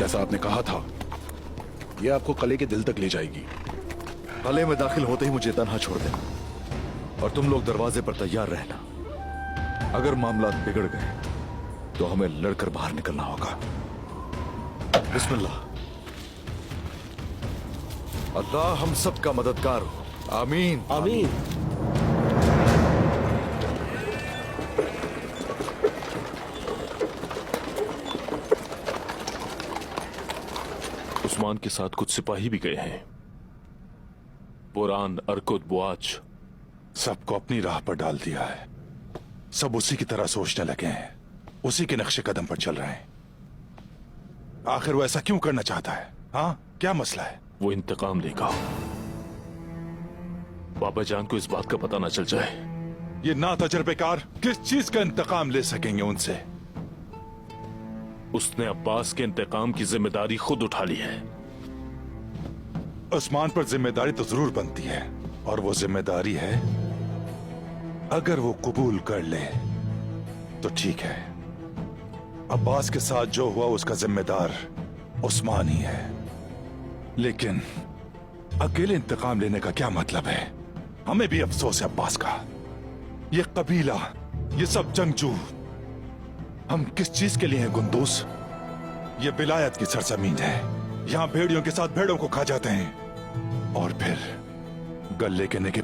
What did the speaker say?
जैसा आपने कहा था, ये आपको कले के दिल तक ले जाएगी। कले में दाखिल होते ही मुझे तन्हा छोड़ देना और तुम लोग दरवाजे पर तैयार रहना। अगर मामला बिगड़ गए तो हमें लड़कर बाहर निकलना होगा। बिस्मिल्लाह। अल्लाह हम सब का मददगार हो। आमीन आमीन। उस्मान के साथ कुछ सिपाही भी गए हैं। पुरान, अर्कुद, बुआच, सबको अपनी राह पर डाल दिया है। सब उसी की तरह सोचने लगे हैं, उसी के नक्शे कदम पर चल रहे हैं। आखिर वो ऐसा क्यों करना चाहता है? हाँ, क्या मसला है? वो इंतकाम लेगा। बाबा जान को इस बात का पता ना चल जाए। ये ना तजर्बेकार किस चीज का इंतकाम ले सकेंगे उनसे? उसने अब्बास के इंतकाम की जिम्मेदारी खुद उठा ली है। उस्मान पर जिम्मेदारी तो जरूर बनती है, और वो जिम्मेदारी है, अगर वो कबूल कर ले तो ठीक है। अब्बास के साथ जो हुआ उसका जिम्मेदार उस्मान ही है। लेकिन अकेले इंतकाम लेने का क्या मतलब है? हमें भी अफसोस है अब्बास का। ये कबीला, ये सब जंगजू, हम किस चीज के लिए हैं गुंदूस? ये विलायत की सरजमीन है। यहां भेड़ियों के साथ भेड़ों को खा जाते हैं और फिर गले के नेके